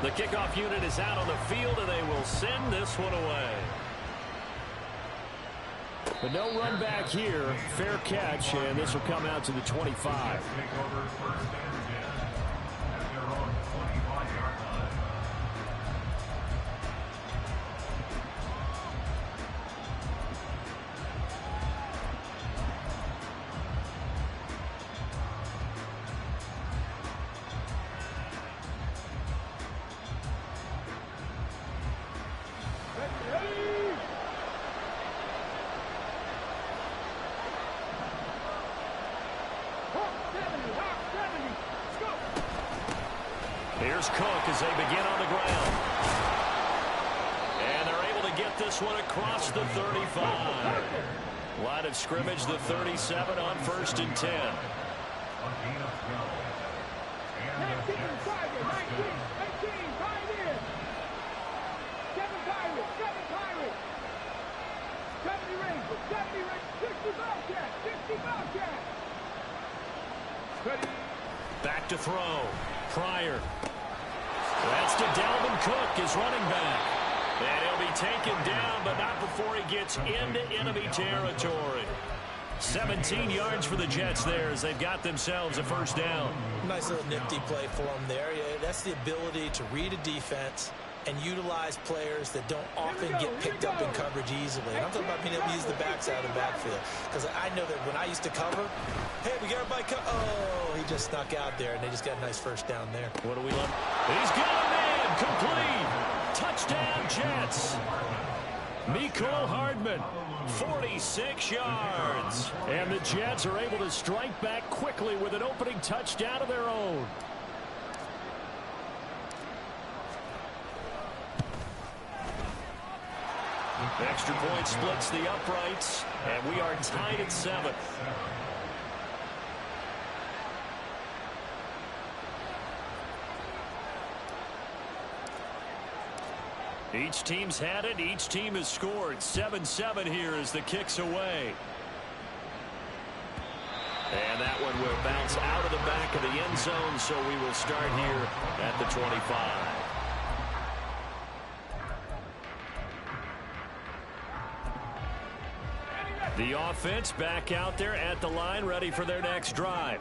The kickoff unit is out on the field, and they will send this one away. But no run back here. Fair catch, and this will come out to the 25. Here's Cook as they begin on the ground. And they're able to get this one across the 35. Line of scrimmage, the 37 on 1st and 10. Back to throw. Pryor. That's to Dalvin Cook, his running back. And he'll be taken down, but not before he gets into enemy territory. 17 yards for the Jets there as they've got themselves a first down. Nice little nifty play for them there. Yeah, that's the ability to read a defense and utilize players that don't often get picked up in coverage easily. And I'm talking about being able to use the backside of the backfield. Because I know that when I used to cover, hey, we got everybody oh, he just snuck out there, and they just got a nice first down there. What do we love? He's got a man. Complete. Touchdown, Jets. Mecole Hardman, 46 yards. And the Jets are able to strike back quickly with an opening touchdown of their own. Extra point splits the uprights, and we are tied at 7. Each team's had it. Each team has scored. 7-7 here as the kick's away. And that one will bounce out of the back of the end zone, so we will start here at the 25. The offense back out there at the line, ready for their next drive.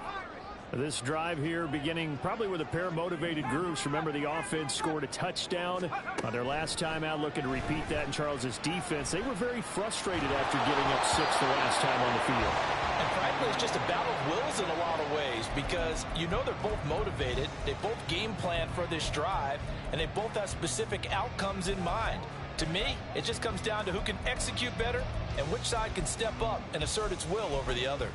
This drive here beginning probably with a pair of motivated groups. Remember, the offense scored a touchdown on their last time out, looking to repeat that in Charles's defense. They were very frustrated after giving up 6 the last time on the field. And frankly, it's just a battle of wills in a lot of ways because you know they're both motivated. They both game plan for this drive, and they both have specific outcomes in mind. To me, it just comes down to who can execute better and which side can step up and assert its will over the other.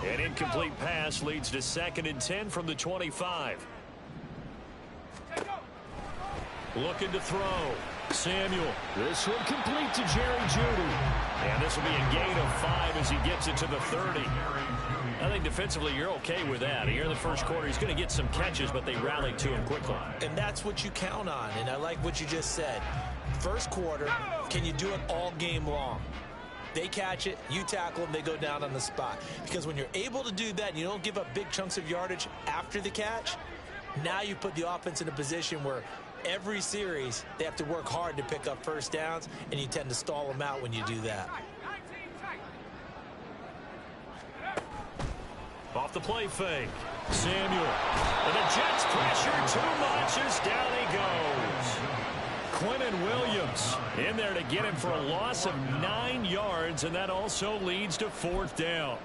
An incomplete pass leads to 2nd and 10 from the 25. Looking to throw. Samuel. This one complete to Jerry Jeudy. And this will be a gain of 5 as he gets it to the 30. I think defensively you're okay with that. Here in the first quarter, he's going to get some catches, but they rallied to him quickly. And that's what you count on, and I like what you just said. First quarter, can you do it all game long? They catch it, you tackle them, they go down on the spot. Because when you're able to do that and you don't give up big chunks of yardage after the catch, now you put the offense in a position where every series they have to work hard to pick up first downs, and you tend to stall them out when you do that. Off the play fake. Samuel. And the Jets pressure too much as down he goes. Quinnen Williams in there to get him for a loss of 9 yards, and that also leads to 4th down.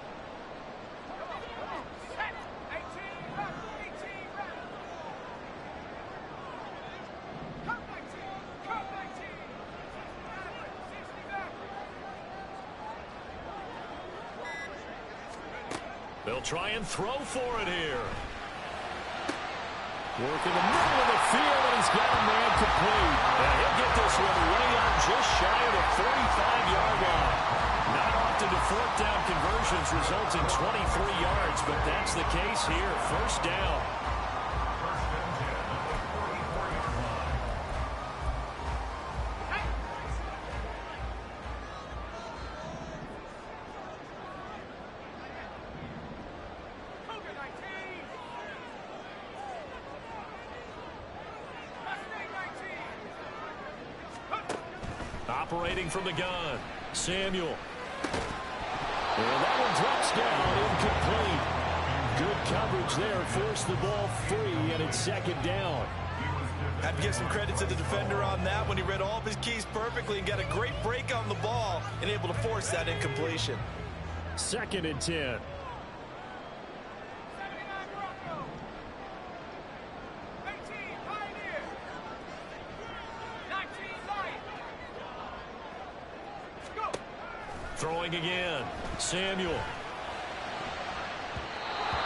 They'll try and throw for it here. Work in the middle of the field, and he's got a man complete. And he'll get this one way up just shy of the 45-yard line. Not often do 4th down conversions result in 23 yards, but that's the case here. First down. Operating from the gun, Samuel. And that one drops down, incomplete. Good coverage there, forced the ball free, and it's second down. I have to give some credit to the defender on that when he read all of his keys perfectly and got a great break on the ball and able to force that incompletion. 2nd and 10. Throwing again, Samuel.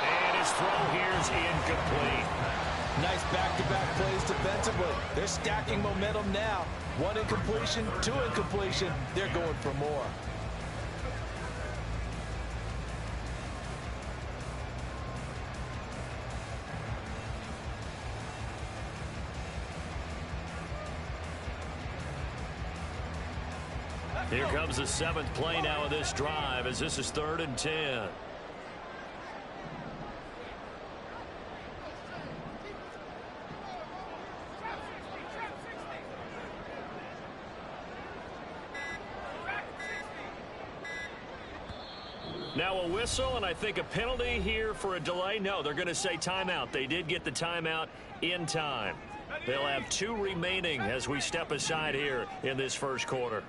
And his throw here is incomplete. Nice back-to-back plays defensively. They're stacking momentum now. 1 incompletion, 2 incompletion. They're going for more. Here comes the 7th play now of this drive as this is 3rd and 10. Now a whistle, and I think a penalty here for a delay. No, they're going to say timeout. They did get the timeout in time. They'll have 2 remaining as we step aside here in this first quarter.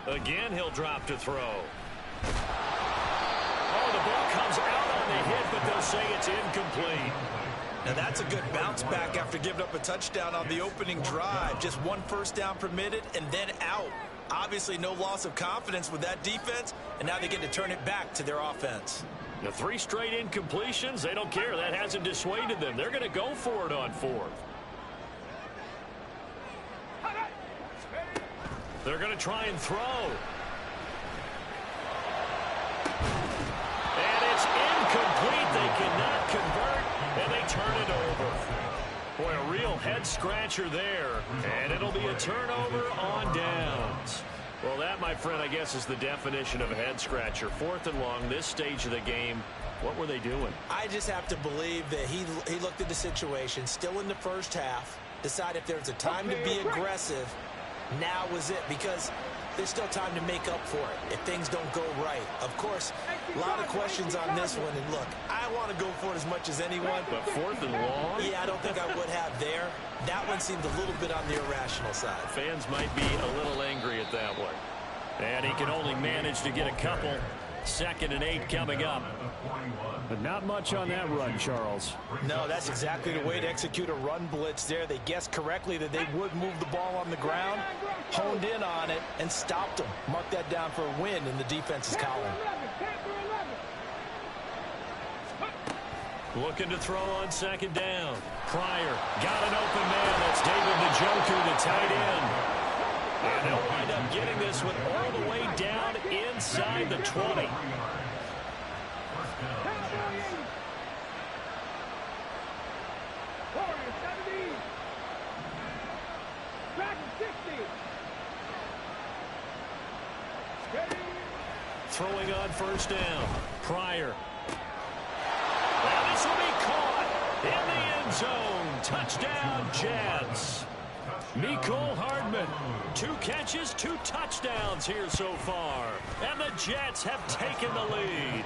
Again, he'll drop to throw. Oh, the ball comes out on the hit, but they'll say it's incomplete. Now that's a good bounce back after giving up a touchdown on the opening drive. Just 1 first down permitted and then out. Obviously no loss of confidence with that defense, and now they get to turn it back to their offense. The 3 straight incompletions, they don't care. That hasn't dissuaded them. They're going to go for it on 4th. They're going to try and throw. And it's incomplete. They cannot convert, and they turn it over. Boy, a real head-scratcher there. And it'll be a turnover on downs. Well, that, my friend, I guess is the definition of a head-scratcher. 4th and long, this stage of the game. What were they doing? I just have to believe that he looked at the situation, still in the first half, decided if there's a time to be aggressive, now was it, because there's still time to make up for it if things don't go right. Of course, a lot of questions on this one, and look, I want to go for it as much as anyone. But 4th and long? Yeah, I don't think I would have there. That one seemed a little bit on the irrational side. Fans might be a little angry at that one. And he can only manage to get a couple. 2nd and 8 coming up. But not much on that run, Charles. No, that's exactly the way to execute a run blitz there. They guessed correctly that they would move the ball on the ground, honed in on it, and stopped them. Mark that down for a win in the defense's column. Looking to throw on 2nd down. Pryor got an open man. That's David Njoku, the tight end. And they'll wind up getting this one all the way down inside the 20. Throwing on 1st down. Pryor. And this will be caught in the end zone. Touchdown, Jets. Mecole Hardman, 2 catches, 2 touchdowns here so far. And the Jets have taken the lead.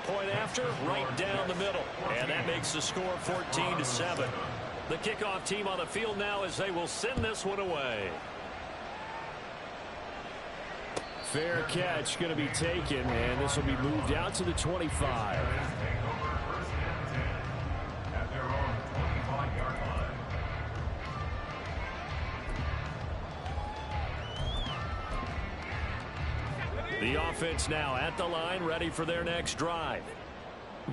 Point after, right down the middle. And that makes the score 14-7. The kickoff team on the field now as they will send this one away. Fair catch going to be taken, and this will be moved out to the 25. The offense now at the line, ready for their next drive.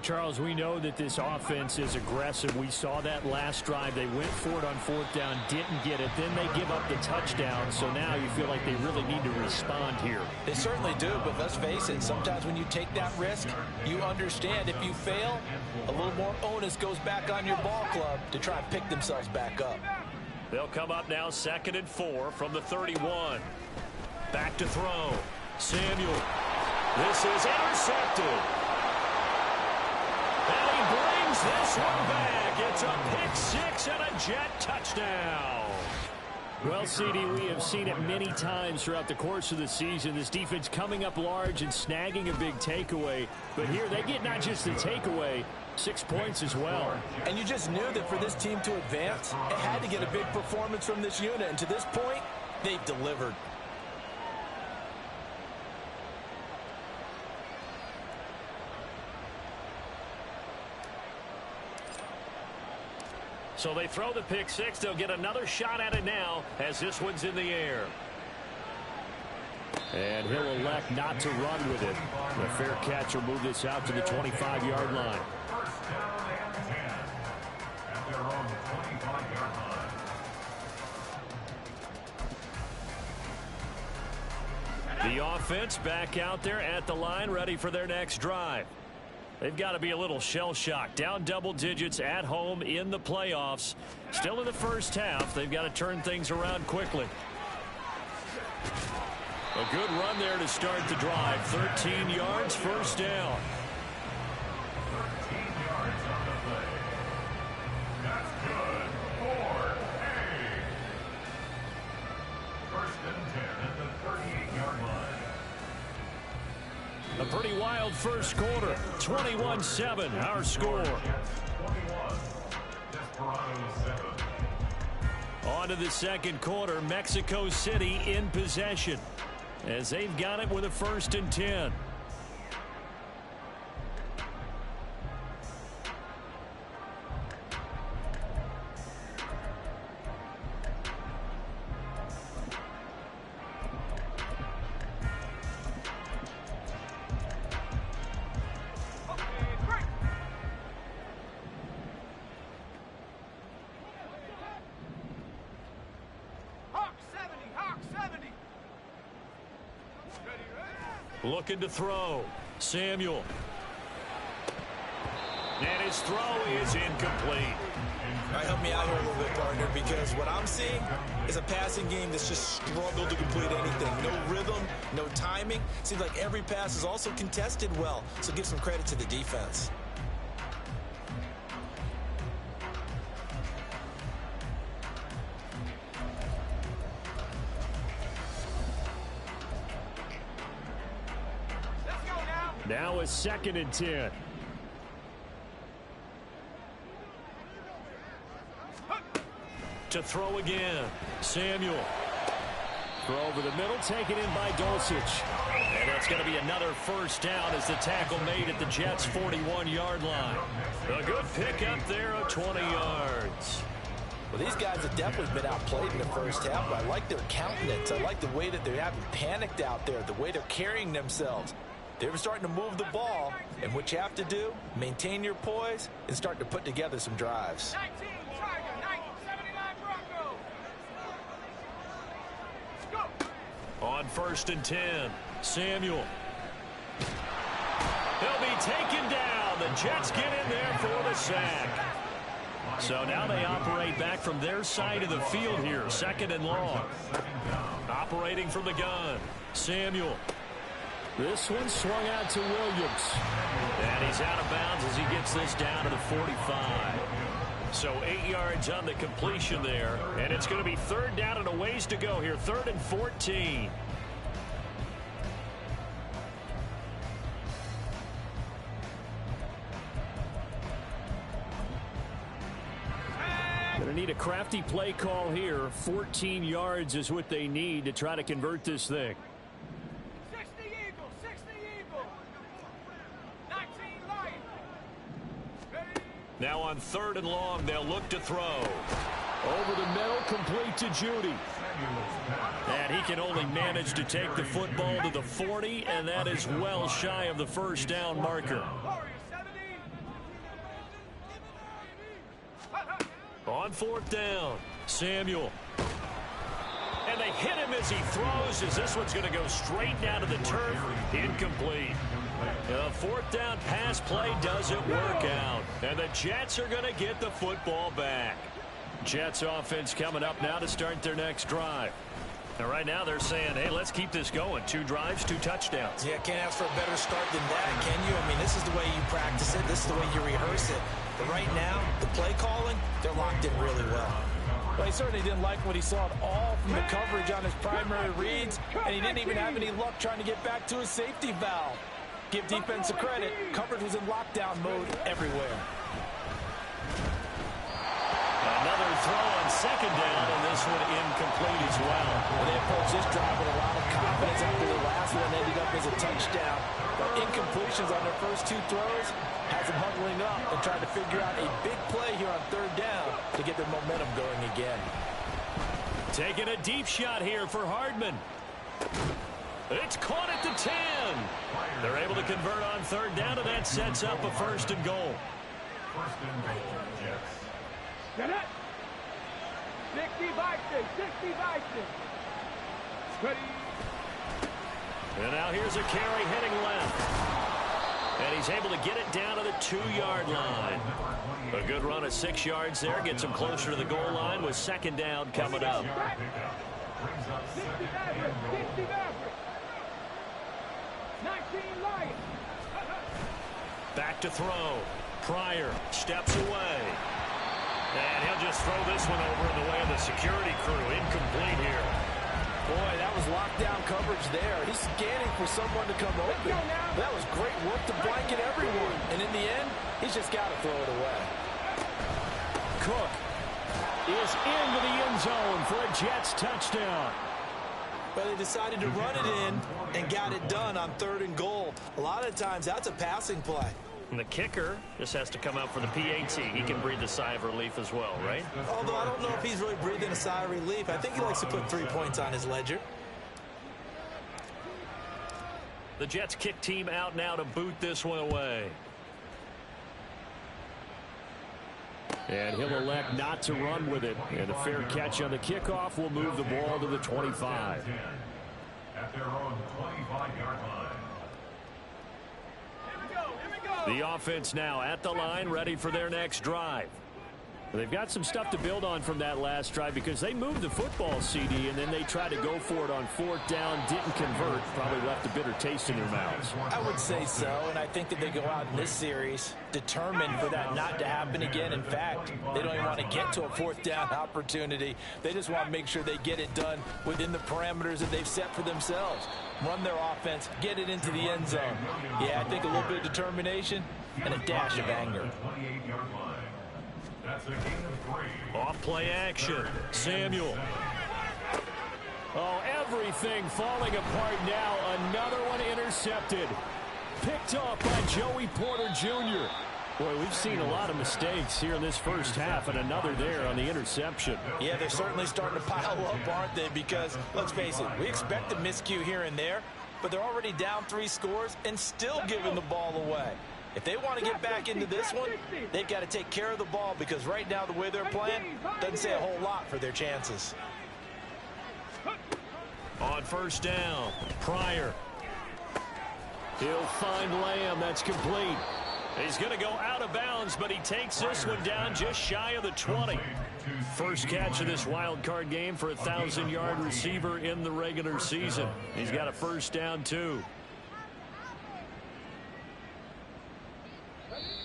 Charles, we know that this offense is aggressive. We saw that last drive. They went for it on 4th down, didn't get it. Then they give up the touchdown. So now you feel like they really need to respond here. They certainly do, but let's face it. Sometimes when you take that risk, you understand if you fail, a little more onus goes back on your ball club to try and pick themselves back up. They'll come up now 2nd and 4 from the 31. Back to throw. Samuel. This is intercepted. And he brings this one back. It's a pick 6 and a Jet touchdown. Well, CD, we have seen it many times throughout the course of the season. This defense coming up large and snagging a big takeaway. But here they get not just the takeaway, 6 points as well. And you just knew that for this team to advance, it had to get a big performance from this unit. And to this point, they've delivered. So they throw the pick 6. They'll get another shot at it now as this one's in the air. And he'll elect not to run with it. The fair catch will move this out to the 25-yard line. The offense back out there at the line, ready for their next drive. They've got to be a little shell-shocked. Down double digits at home in the playoffs. Still in the first half. They've got to turn things around quickly. A good run there to start the drive. 13 yards, first down. 13 yards on the play. That's good for A. First and 10 at the 38-yard line. A pretty wild first quarter. 21-7, our score. 21. Desperado 7. On to the second quarter. Mexico City in possession as they've got it with a 1st and 10. Looking to throw. Samuel. And his throw is incomplete. All right, help me out here a little bit, partner, because what I'm seeing is a passing game that's just struggled to complete anything. No rhythm, no timing. Seems like every pass is also contested well, so give some credit to the defense. Now a 2nd and 10. To throw again. Samuel. Throw over the middle, taken in by Dulcich. And that's going to be another first down as the tackle made at the Jets' 41-yard line. A good pickup there of 20 yards. Well, these guys have definitely been outplayed in the first half, but I like their countenance. I like the way that they haven't panicked out there, the way they're carrying themselves. They're starting to move the ball, and what you have to do, maintain your poise and start to put together some drives. 19, Tiger, 79 Broncos. Go. On 1st and 10, Samuel. He'll be taken down. The Jets get in there for the sack. So now they operate back from their side of the field here, 2nd and long. Operating from the gun, Samuel. This one swung out to Williams. And he's out of bounds as he gets this down to the 45. So 8 yards on the completion there. And it's going to be 3rd down and a ways to go here. 3rd and 14. Going to need a crafty play call here. 14 yards is what they need to try to convert this thing. Now on 3rd and long, they'll look to throw. Over the middle, complete to Judy. And he can only manage to take the football to the 40, and that is well shy of the first down marker. On fourth down, Samuel. And they hit him as he throws, as this one's going to go straight down to the turf. Incomplete. The fourth down pass play doesn't work out. And the Jets are going to get the football back. Jets offense coming up now to start their next drive. And right now they're saying, hey, let's keep this going. 2 drives, 2 touchdowns. Yeah, can't ask for a better start than that, can you? I mean, this is the way you practice it. This is the way you rehearse it. But right now, the play calling, they're locked in really well. Well, he certainly didn't like what he saw at all from the coverage on his primary reads, and he didn't even have any luck trying to get back to his safety valve. Give defense a credit. Coverage was in lockdown mode everywhere. Another throw on second down, and this one incomplete as well. Well, they approached this drive with a lot of confidence after the last one ended up as a touchdown. But incompletions on their first 2 throws has them huddling up and trying to figure out a big play here on third down to get their momentum going again. Taking a deep shot here for Hardman. It's caught at the 10. They're able to convert on third down, and that sets up a 1st and goal. 1st and goal, Jets. Get it. 60 Vikings. 60 Vikings. Ready. And now here's a carry heading left. And he's able to get it down to the 2-yard line. A good run of 6 yards there. Gets him closer to the goal line with 2nd down coming up. 60 Maverick. 60 Maverick. 19 Lions. Back to throw. Pryor steps away. And he'll just throw this one over in the way of the security crew. Incomplete here. Boy, that was lockdown coverage there. He's scanning for someone to come open. That was great work to blanket everyone. And in the end, he's just got to throw it away. Cook is into the end zone for a Jets touchdown. But they decided to run it in and got it done on 3rd and goal. A lot of times, that's a passing play. And the kicker just has to come out for the PAT. He can breathe a sigh of relief as well, right? Although I don't know if he's really breathing a sigh of relief. I think he likes to put 3 points on his ledger. The Jets kick team out now to boot this one away. And he'll elect not to run with it. And a fair catch on the kickoff will move the ball to the 25. At their own 25-yard line. The offense now at the line, ready for their next drive. They've got some stuff to build on from that last drive because they moved the football, CD, and then they tried to go for it on 4th down, didn't convert, probably left a bitter taste in their mouths. I would say so, and I think that they go out in this series determined for that not to happen again. In fact, they don't even want to get to a 4th down opportunity. They just want to make sure they get it done within the parameters that they've set for themselves. Run their offense, get it into the end zone. Yeah, I think a little bit of determination and a dash of anger. That's a gain of 3. Off play action. Samuel. Oh, everything falling apart now. Another one intercepted. Picked off by Joey Porter Jr. Boy, we've seen a lot of mistakes here in this first half, and another there on the interception. Yeah, they're certainly starting to pile up, aren't they? Because, let's face it, we expect a miscue here and there, but they're already down 3 scores and still giving the ball away. If they want to get back into this one, they've got to take care of the ball because right now the way they're playing doesn't say a whole lot for their chances. On 1st down, Pryor. He'll find Lamb. That's complete. He's going to go out of bounds, but he takes this one down just shy of the 20. First catch of this wild card game for a 1,000-yard receiver in the regular season. He's got a 1st down, too.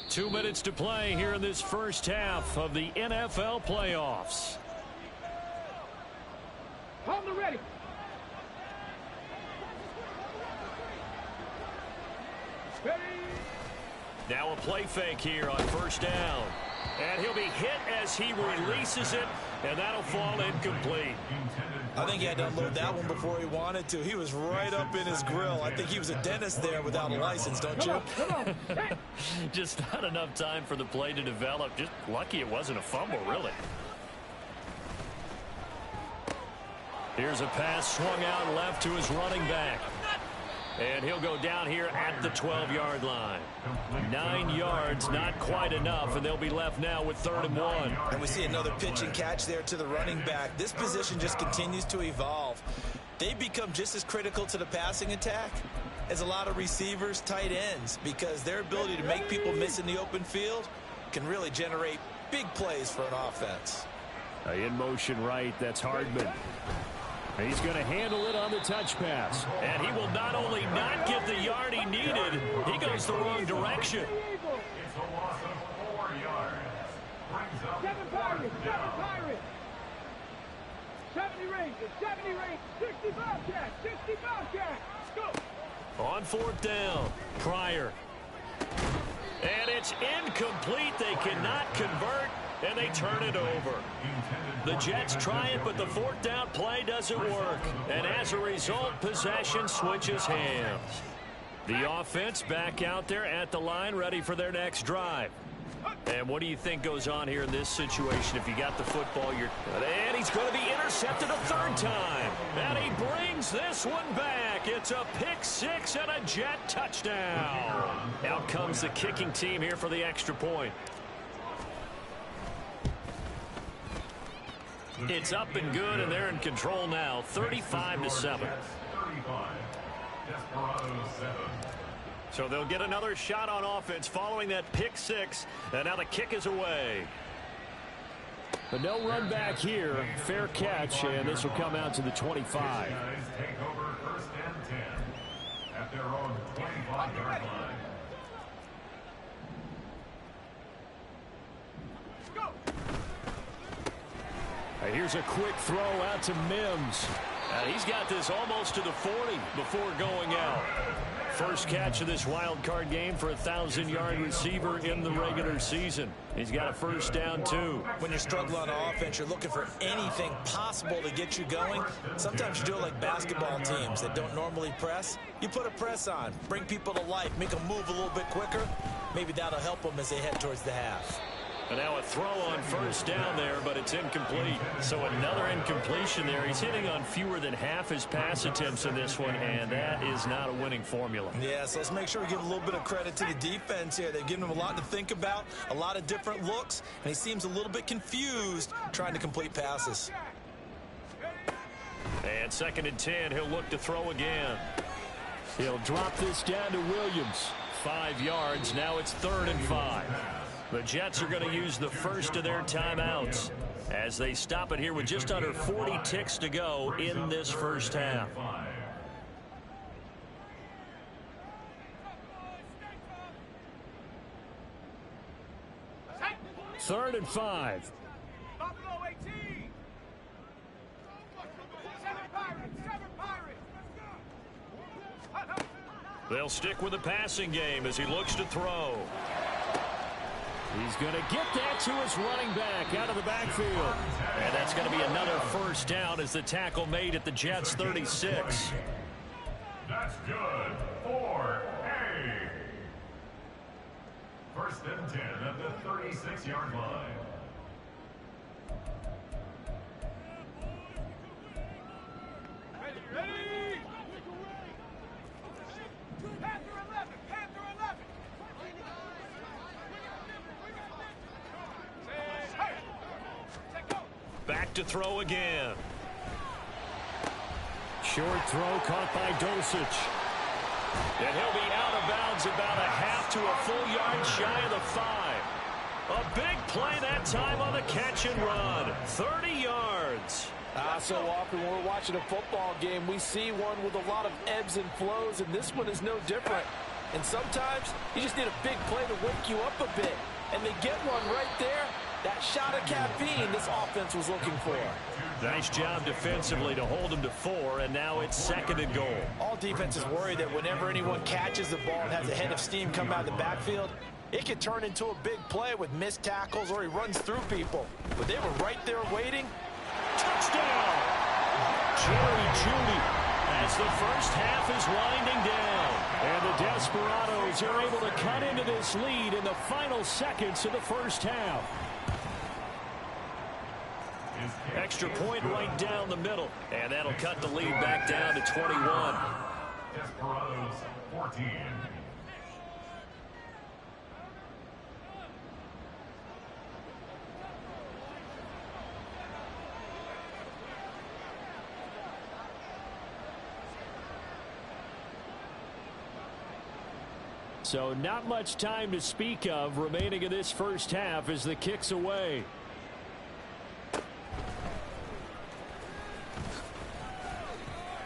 2 minutes to play here in this first half of the NFL playoffs. Hold the ready. Ready. Now a play fake here on 1st down. And he'll be hit as he releases it, and that'll fall incomplete. I think he had to unload that one before he wanted to. He was right up in his grill. I think he was a dentist there without a license, don't you? Just not enough time for the play to develop. Just lucky it wasn't a fumble, really. Here's a pass swung out left to his running back. And he'll go down here at the 12-yard line. 9 yards, not quite enough, and they'll be left now with 3rd and 1. And we see another pitch and catch there to the running back. This position just continues to evolve. They become just as critical to the passing attack as a lot of receivers, tight ends, because their ability to make people miss in the open field can really generate big plays for an offense. In motion right, that's Hardman. He's going to handle it on the touch pass. And he will not only not get the yard he needed, he goes the wrong direction. It's a loss of 4 yards. Brings up 7 Pirates, 7 Pirates. 70 Rangers, 70 Rangers, 60 Bobcats, 60 Bobcats. Go. On 4th down, Pryor. And it's incomplete. They cannot convert, and they turn it over. The Jets try it, but the 4th down play doesn't work. And as a result, possession switches hands. The offense back out there at the line, ready for their next drive. And what do you think goes on here in this situation? If you got the football, and he's going to be intercepted a 3rd time. And he brings this one back. It's a pick 6 and a Jet touchdown. Out comes the kicking team here for the extra point. It's up and good, and they're in control now, 35-7. 35. Desperados 7. So they'll get another shot on offense following that pick 6, and now the kick is away. But no run back here. Fair catch, and this will come out to the 25. Guys take over 1st and 10 at their own 25-yard line. Here's a quick throw out to Mims. He's got this almost to the 40 before going out. First catch of this wild card game for a 1,000-yard receiver in the regular season. He's got a 1st down, too. When you're struggling on offense, you're looking for anything possible to get you going. Sometimes you do it like basketball teams that don't normally press. You put a press on, bring people to life, make them move a little bit quicker. Maybe that'll help them as they head towards the half. And now a throw on 1st down there, but it's incomplete. So another incompletion there. He's hitting on fewer than half his pass attempts in this one, and that is not a winning formula. Yeah, so let's make sure we give a little bit of credit to the defense here. They've given him a lot to think about, a lot of different looks, and he seems a little bit confused trying to complete passes. And 2nd and 10, he'll look to throw again. He'll drop this down to Williams. 5 yards, now it's 3rd and 5. The Jets are going to use the first of their timeouts as they stop it here with just under 40 ticks to go in this first half. 3rd and 5. Buffalo 18. 7 Pirates, 7 Pirates. They'll stick with the passing game as he looks to throw. He's going to get that to his running back out of the backfield. And that's going to be another 1st down as the tackle made at the Jets' 36. That's good for A. 1st and 10 at the 36-yard line. Ready? Panther 11, Panther 11. Back to throw again. Short throw caught by Dulcich. And he'll be out of bounds about a half to a full yard shy of the 5. A big play that time on the catch and run. 30 yards. So often when we're watching a football game, we see one with a lot of ebbs and flows, and this one is no different. And sometimes you just need a big play to wake you up a bit. And they get one right there. That shot of caffeine this offense was looking for. Nice job defensively to hold him to 4, and now it's 2nd and goal. All defenses worry that whenever anyone catches the ball and has a head of steam come out of the backfield, it could turn into a big play with missed tackles or he runs through people. But they were right there waiting. Touchdown! Jerry Jeudy as the first half is winding down. And the Desperados are able to cut into this lead in the final seconds of the first half. Extra point right down the middle. And that'll cut the lead back down to 21. Desperados 14. So not much time to speak of remaining in this first half as the kick's away.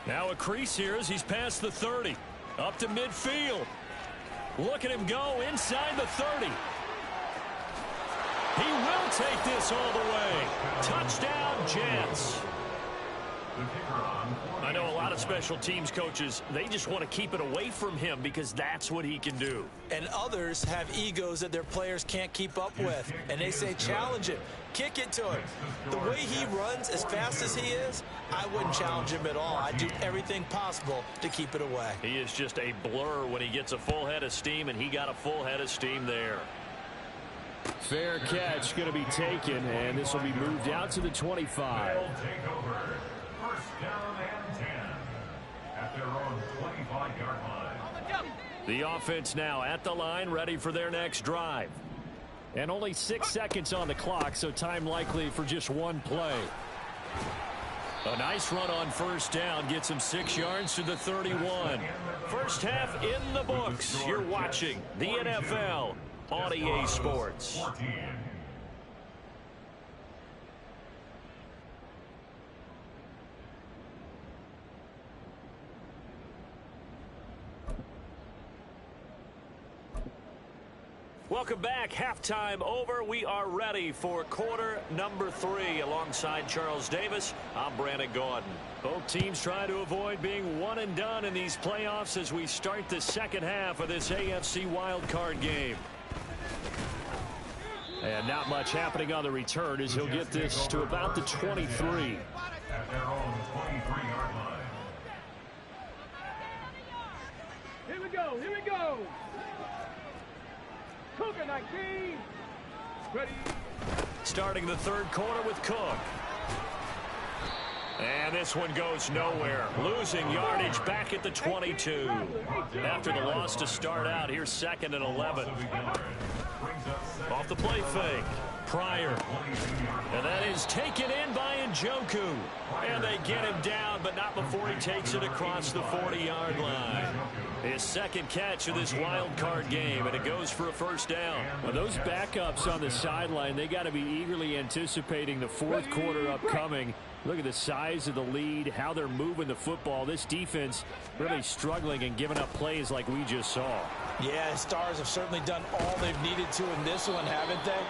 Now a crease here as he's past the 30. Up to midfield. Look at him go inside the 30. He will take this all the way. Touchdown, Jets. I know a lot of special teams coaches, they just want to keep it away from him because that's what he can do. And others have egos that their players can't keep up with. And they say, challenge him. Kick it to him. The way he runs as fast as he is, I wouldn't challenge him at all. I'd do everything possible to keep it away. He is just a blur when he gets a full head of steam, and he got a full head of steam there. Fair catch going to be taken, and this will be moved out to the 25. First down and 10 at their own 25-yard line. The offense now at the line, ready for their next drive. And only 6 seconds on the clock, so time likely for just one play. A nice run on first down gets him 6 yards to the 31. First half in the books. You're watching the NFL on EA Sports. 14. Welcome back. Halftime over. We are ready for quarter number 3. Alongside Charles Davis, I'm Brandon Gaudin. Both teams trying to avoid being one and done in these playoffs as we start the second half of this AFC wildcard game. And not much happening on the return as he'll get this to about the 23. At their own 23-yard line. Here we go, here we go. Cook at 19. Ready. Starting the third quarter with Cook. And this one goes nowhere. Losing yardage back at the 22. After the loss to start out, here's 2nd and 11. Off the play fake. Pryor. And that is taken in by Njoku. And they get him down, but not before he takes it across the 40-yard line. His second catch of this wild card game, and it goes for a first down. Well, those backups on the sideline, they got to be eagerly anticipating the fourth quarter upcoming. Look at the size of the lead, how they're moving the football. This defense really struggling and giving up plays like we just saw. Yeah, Stars have certainly done all they've needed to in this one, haven't they?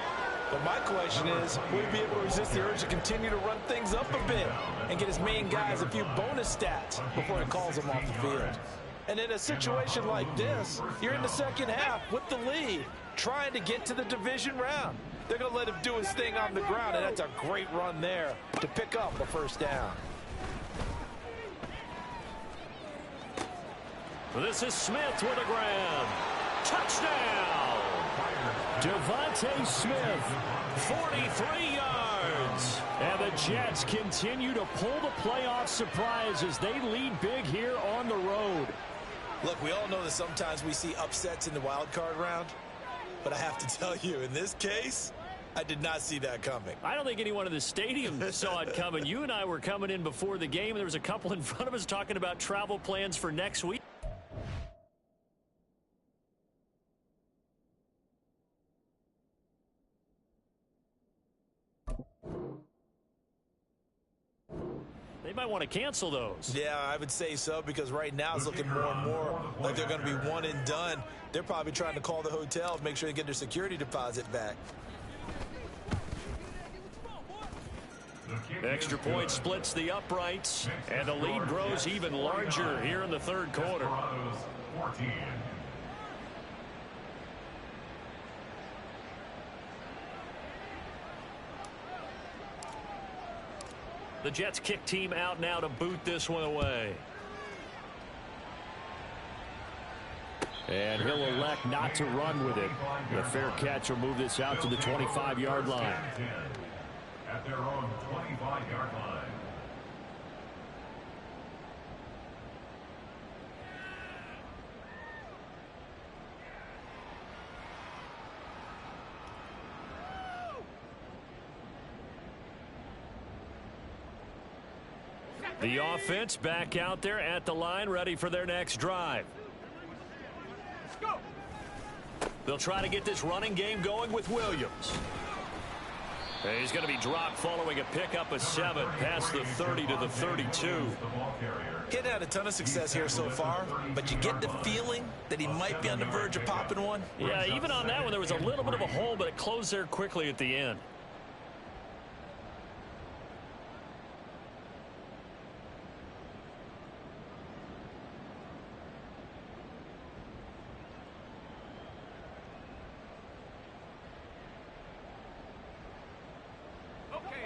But my question is, will he be able to resist the urge to continue to run things up a bit and get his main guys a few bonus stats before he calls them off the field? And in a situation like this, you're in the second half with the lead, trying to get to the division round. They're going to let him do his thing on the ground, and that's a great run there to pick up a first down. This is Smith with a grab. Touchdown! Devontae Smith, 43 yards. and the Jets continue to pull the playoff surprise as they lead big here on the road. Look, we all know that sometimes we see upsets in the wild card round, but I have to tell you, in this case, I did not see that coming. I don't think anyone in the stadium saw it coming. You and I were coming in before the game, and there was a couple in front of us talking about travel plans for next week. They might want to cancel those. Yeah, I would say so, because right now it's looking more and more like they're going to be one and done. They're probably trying to call the hotel, make sure they get their security deposit back. Extra point splits the uprights, and the lead grows even larger here in the third quarter. The Jets kick team out now to boot this one away. And he'll elect not to run with it. The fair catch will move this out to the 25-yard line. At their own 25-yard line. The offense back out there at the line, ready for their next drive. They'll try to get this running game going with Williams. He's going to be dropped following a pickup of 7 past the 30 to the 32. Getting had a ton of success here so far, but you get the feeling that he might be on the verge of popping one. Yeah, even on that one, there was a little bit of a hole, but it closed there quickly at the end.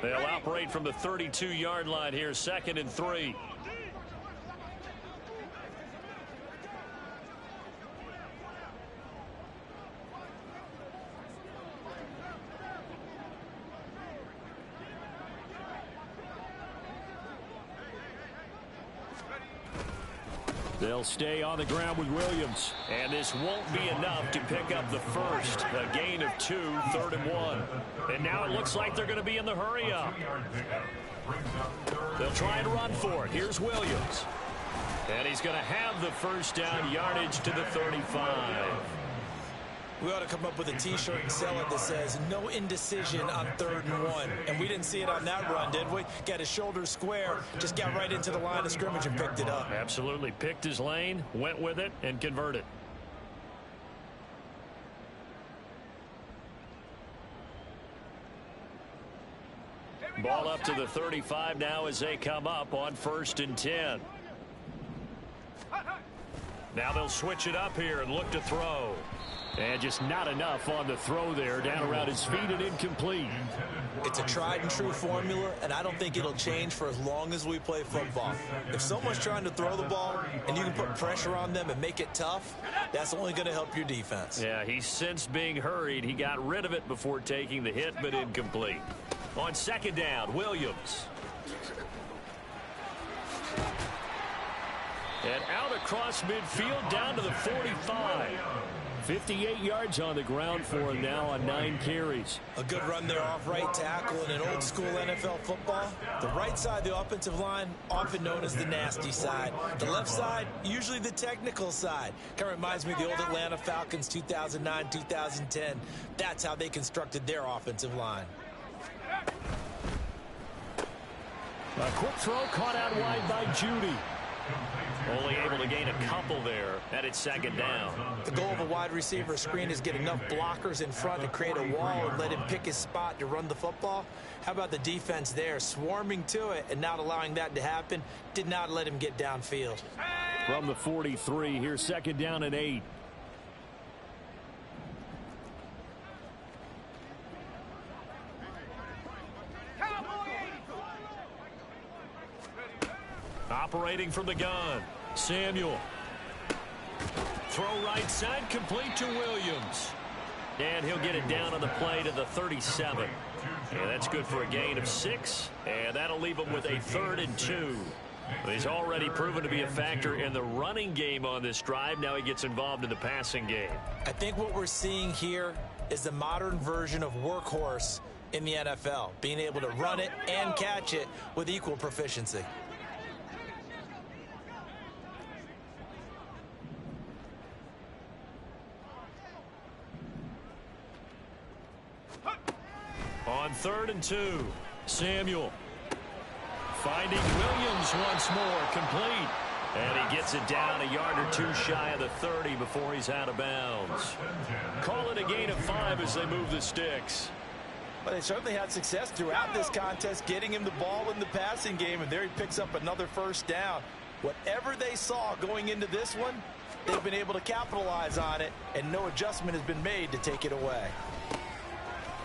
They'll operate from the 32-yard line here, 2nd and 3. They'll stay on the ground with Williams. And this won't be enough to pick up the first. A gain of 2, 3rd and 1. And now it looks like they're going to be in the hurry up. They'll try and run for it. Here's Williams. And he's going to have the first down, yardage to the 35. We ought to come up with a T-shirt and sell it that says no indecision on 3rd and 1. And we didn't see it on that run, did we? Got his shoulders square, just got right into the line of scrimmage and picked it up. Absolutely. Picked his lane, went with it, and converted. Ball up to the 35 now as they come up on 1st and 10. Now they'll switch it up here and look to throw. And just not enough on the throw there, down around his feet and incomplete. It's a tried and true formula, and I don't think it'll change for as long as we play football. If someone's trying to throw the ball and you can put pressure on them and make it tough, that's only going to help your defense. Yeah, he sensed being hurried. He got rid of it before taking the hit, but incomplete. On 2nd down, Williams. And out across midfield down to the 45. 58 yards on the ground for him now on 9 carries. A good run there off right tackle in an old school NFL football. The right side of the offensive line, often known as the nasty side. The left side, usually the technical side. Kind of reminds me of the old Atlanta Falcons 2009, 2010. That's how they constructed their offensive line. A quick throw caught out wide by Judy. Only able to gain a couple there, and it's 2nd down. The goal of a wide receiver screen is get enough blockers in front to create a wall and let him pick his spot to run the football. How about the defense there, swarming to it and not allowing that to happen? Did not let him get downfield. From the 43, here's 2nd down and 8. Operating from the gun, Samuel. Throw right side, complete to Williams. And he'll get it down on the play to the 37. And that's good for a gain of 6. And that'll leave him with a 3rd and 2. He's already proven to be a factor in the running game on this drive. Now he gets involved in the passing game. I think what we're seeing here is the modern version of workhorse in the NFL. Being able to run it and catch it with equal proficiency. On 3rd and 2, Samuel finding Williams once more, complete. And he gets it down a yard or 2 shy of the 30 before he's out of bounds. Call it a gain of 5 as they move the sticks. Well, they certainly had success throughout this contest, getting him the ball in the passing game, and there he picks up another 1st down. Whatever they saw going into this one, they've been able to capitalize on it, and no adjustment has been made to take it away.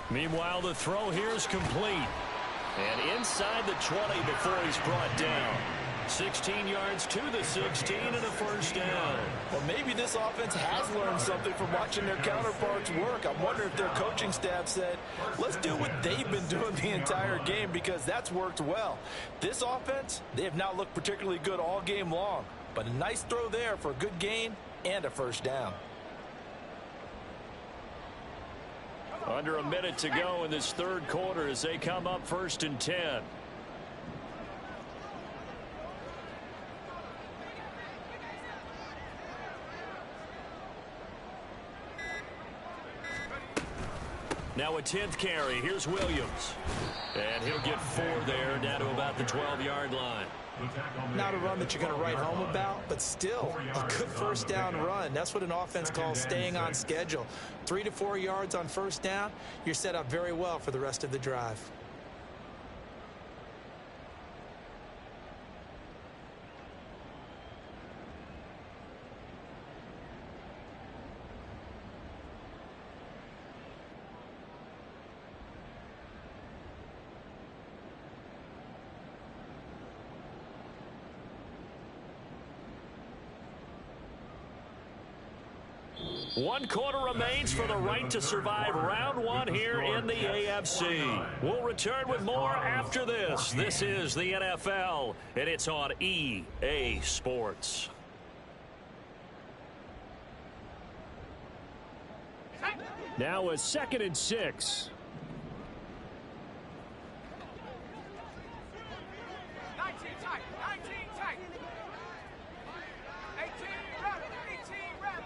Meanwhile, the throw here is complete. And inside the 20 before he's brought down. 16 yards to the 16 and a 1st down. Well, maybe this offense has learned something from watching their counterparts work. I'm wondering if their coaching staff said, let's do what they've been doing the entire game, because that's worked well. This offense, they have not looked particularly good all game long. But a nice throw there for a good gain and a 1st down. Under a minute to go in this 3rd quarter as they come up 1st and 10. Now a 10th carry. Here's Williams. And he'll get 4 there, down to about the 12-yard line. Not a run that you're going to write home about, but still a good first down run. That's what an offense calls staying on schedule. 3 to 4 yards on first down, you're set up very well for the rest of the drive. One quarter remains for the right to survive round 1 here in the AFC. We'll return with more after this. This is the NFL, and it's on EA Sports. Now a 2nd and 6. 19 tight. 19 tight. 18 run. 18 run.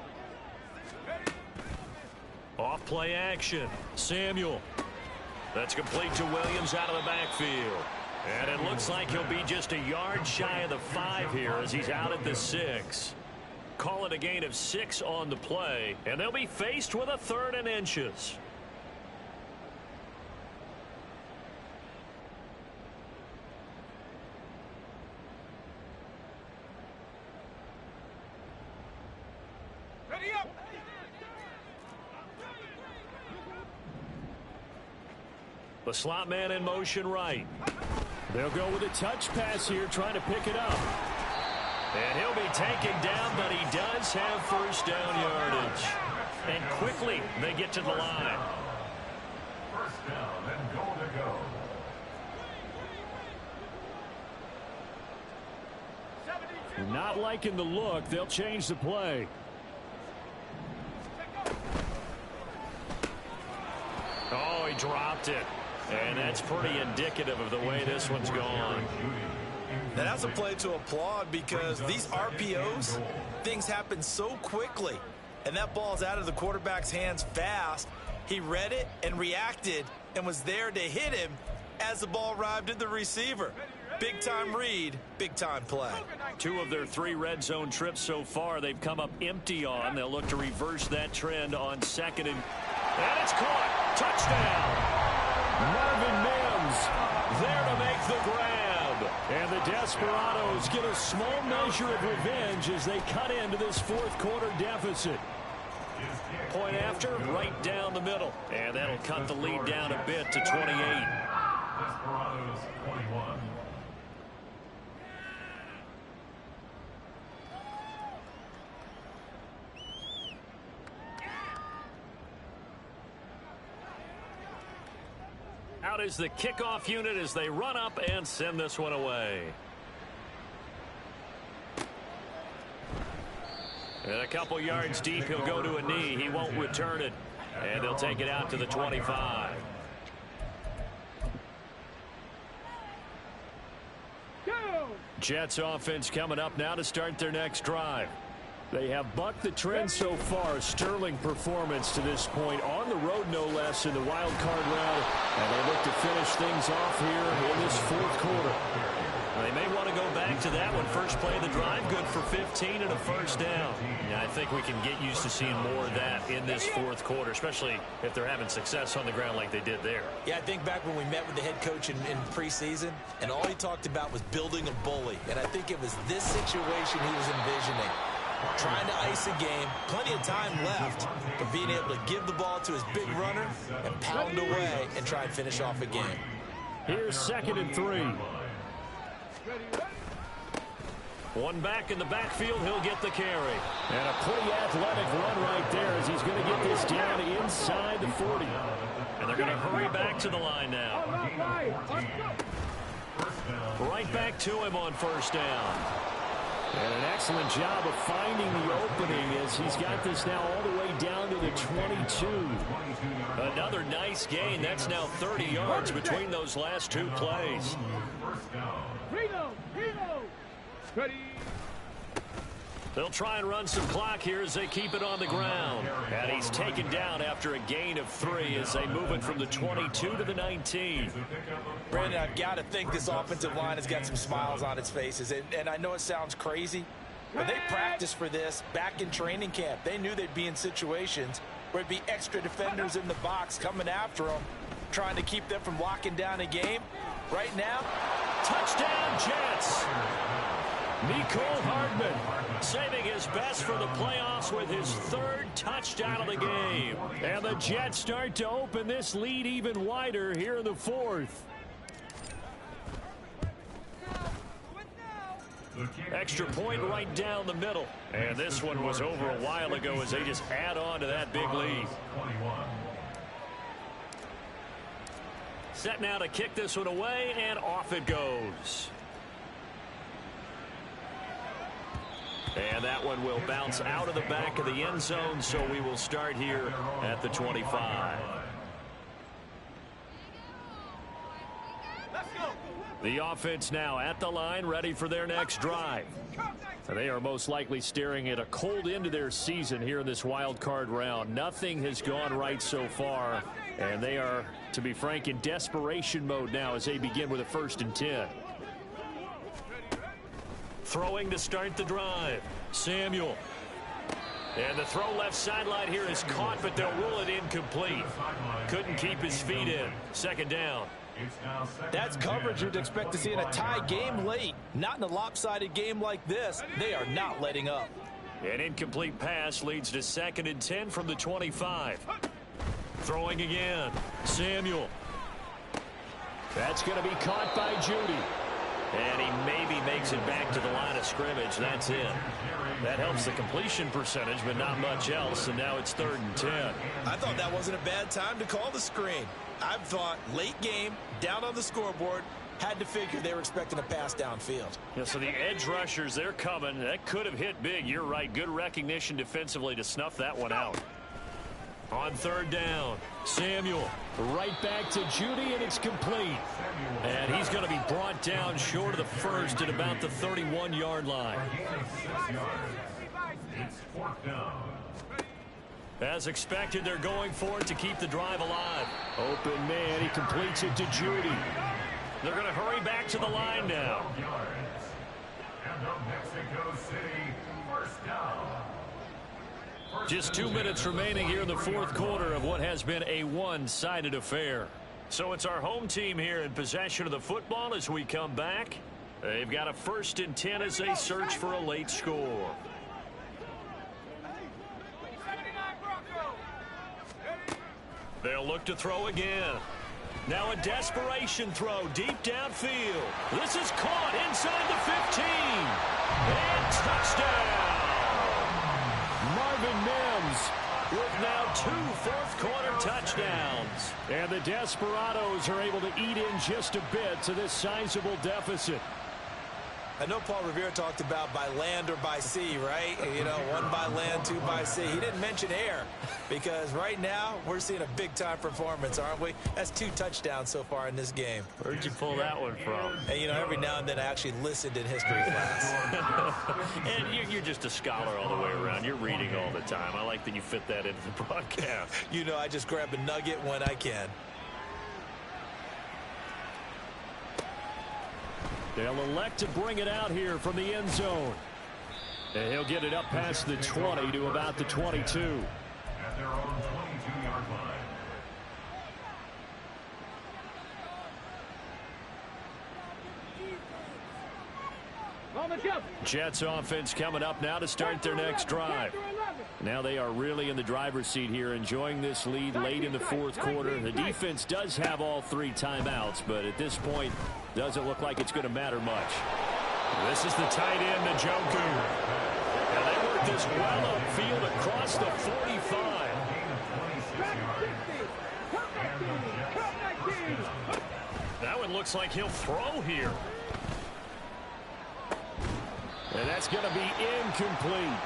Off play action. Samuel. That's complete to Williams out of the backfield. And it looks like he'll be just a yard shy of the 5 here as he's out at the 6. Call it a gain of 6 on the play, and they'll be faced with a 3rd and inches. Ready up. The slot man in motion right. They'll go with a touch pass here, trying to pick it up. And he'll be taken down, but he does have first down yardage. And quickly, they get to the line. First down and goal to go. Not liking the look. They'll change the play. Oh, he dropped it. And that's pretty indicative of the way this one's gone. Now that's a play to applaud because these RPOs, things happen so quickly. And that ball's out of the quarterback's hands fast. He read it and reacted and was there to hit him as the ball arrived at the receiver. Big-time read, big-time play. 2 of their 3 red zone trips so far, they've come up empty on. They'll look to reverse that trend on 2nd and it's caught. Touchdown. Marvin Mims there to make the grab. And the Desperados get a small measure of revenge as they cut into this 4th quarter deficit. Point after, right down the middle. And that'll cut the lead down a bit to 28. Desperados 21. Out is the kickoff unit as they run up and send this one away. And a couple yards deep, he'll go to a knee. He won't return it. And they'll take it out to the 25. Jets offense coming up now to start their next drive. They have bucked the trend so far. Sterling performance to this point on the road, no less, in the wild card round. And they look to finish things off here in this 4th quarter. They may want to go back to that one. First play of the drive, good for 15 and a first down. Yeah, I think we can get used to seeing more of that in this 4th quarter, especially if they're having success on the ground like they did there. Yeah, I think back when we met with the head coach in preseason, and all he talked about was building a bully. And I think it was this situation he was envisioning. Trying to ice a game, plenty of time left, but being able to give the ball to his big runner and pound away and try and finish off a game. Here's 2nd and 3. One back in the backfield, he'll get the carry. And a pretty athletic run right there as he's going to get this down inside the 40. And they're going to hurry back to the line now. Right back to him on first down. And an excellent job of finding the opening as he's got this now all the way down to the 22. Another nice gain. That's now 30 yards between those last 2 plays. Reload. Ready. They'll try and run some clock here as they keep it on the ground. And he's taken down after a gain of 3 as they move it from the 22 to the 19. Brandon, I've got to think this offensive line has got some smiles on its faces. And I know it sounds crazy, but they practiced for this back in training camp. They knew they'd be in situations where it'd be extra defenders in the box coming after them, trying to keep them from locking down a game. Right now, touchdown Jets. Mecole Hardman saving his best for the playoffs with his 3rd touchdown of the game. And the Jets start to open this lead even wider here in the 4th. Extra point right down the middle. And this one was over a while ago as they just add on to that big lead. Set now to kick this one away, and off it goes. And that one will bounce out of the back of the end zone, so we will start here at the 25. The offense now at the line, ready for their next drive. They are most likely staring at a cold end to their season here in this wild card round. Nothing has gone right so far, and they are, to be frank, in desperation mode now as they begin with a 1st and 10. Throwing to start the drive. Samuel. And the throw left sideline here is caught, but they'll rule it incomplete. Couldn't keep his feet in. 2nd down. That's coverage you'd expect to see in a tie game late. Not in a lopsided game like this. They are not letting up. An incomplete pass leads to 2nd and 10 from the 25. Throwing again. Samuel. That's going to be caught by Judy. And he maybe makes it back to the line of scrimmage. That's it. That helps the completion percentage, but not much else. And now it's 3rd and 10. I thought that wasn't a bad time to call the screen. I've thought late game, down on the scoreboard, had to figure they were expecting a pass downfield. Yeah, so the edge rushers, they're coming. That could have hit big. You're right. Good recognition defensively to snuff that one out. On 3rd down, Samuel. Right back to Judy, and it's complete. And he's going to be brought down short of the 1st at about the 31-yard line. As expected, they're going for it to keep the drive alive. Open man, he completes it to Judy. They're going to hurry back to the line now. And the Mexico City 1st down. Just 2 minutes remaining here in the 4th quarter of what has been a one-sided affair. So it's our home team here in possession of the football as we come back. They've got a 1st and 10 as they search for a late score. They'll look to throw again. Now a desperation throw deep downfield. This is caught inside the 15. And touchdown. Marvin Mims with now 2 fourth-quarter touchdowns. And the Desperados are able to eat in just a bit to this sizable deficit. I know Paul Revere talked about by land or by sea, right? You know, 1 by land, 2 by sea. He didn't mention air because right now we're seeing a big-time performance, aren't we? That's 2 touchdowns so far in this game. Where'd you pull that one from? And, you know, every now and then I actually listened in history class. And you're just a scholar all the way around. You're reading all the time. I like that you fit that into the broadcast. You know, I just grab a nugget when I can. They'll elect to bring it out here from the end zone. And he'll get it up past the 20 to about the 22. At their own 22-yard line. Jets offense coming up now to start their next drive. Now they are really in the driver's seat here, enjoying this lead late in the 4th quarter. The defense does have all 3 timeouts, but at this point, doesn't look like it's going to matter much. This is the tight end, Njoku. And they work this well upfield across the 45. That one looks like he'll throw here. And that's going to be incomplete.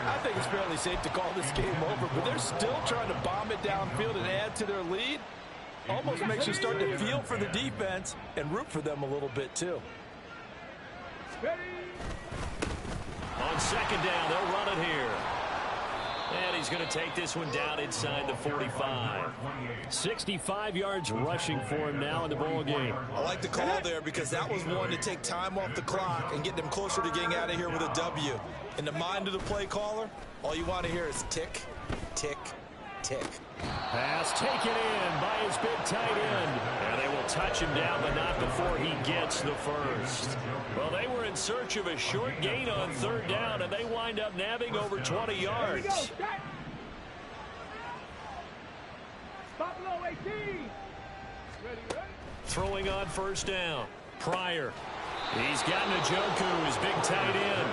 I think it's fairly safe to call this game over, but they're still trying to bomb it downfield and add to their lead. Almost makes you start to feel for the defense and root for them a little bit, too. On on second down, they'll run it here. And he's going to take this one down inside the 45. 65 yards rushing for him now in the ball game. I like the call there because that was one to take time off the clock and get them closer to getting out of here with a W. In the mind of the play caller, all you want to hear is tick, tick, tick. Pass taken in by his big tight end. And they will touch him down, but not before he gets the first. Well, they were in search of a short gain on third down, and they wind up nabbing over 20 yards. Buffalo 18. Ready. Throwing on first down. Pryor. He's got Njoku, his big tight end.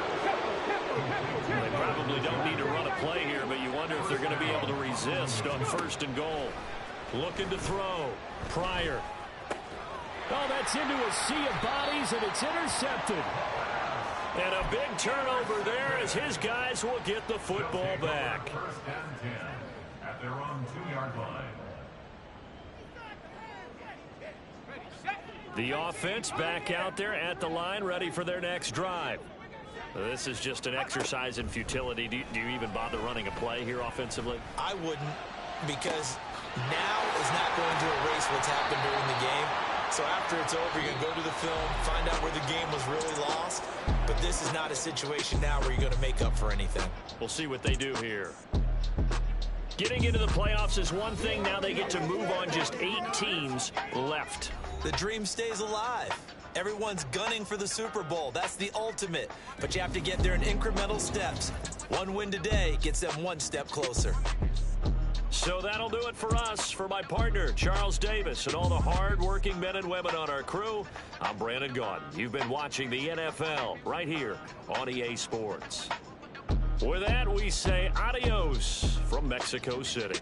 They probably don't need to run a play here, but you wonder if they're going to be able to resist on first and goal. Looking to throw. Pryor. Oh, that's into a sea of bodies, and it's intercepted. And a big turnover there as his guys will get the football back. First and 10 at their own 2-yard line. The offense back out there at the line, ready for their next drive. This is just an exercise in futility. Do you even bother running a play here offensively? I wouldn't, because now is not going to erase what's happened during the game. So after it's over, you're going to go to the film, find out where the game was really lost. But this is not a situation now where you're going to make up for anything. We'll see what they do here. Getting into the playoffs is one thing. Now they get to move on. Just 8 teams left. The dream stays alive. Everyone's gunning for the Super Bowl. That's the ultimate. But you have to get there in incremental steps. One win today gets them one step closer. So that'll do it for us. For my partner, Charles Davis, and all the hard-working men and women on our crew, I'm Brandon Gaudin. You've been watching the NFL right here on EA Sports. With that, we say adios from Mexico City.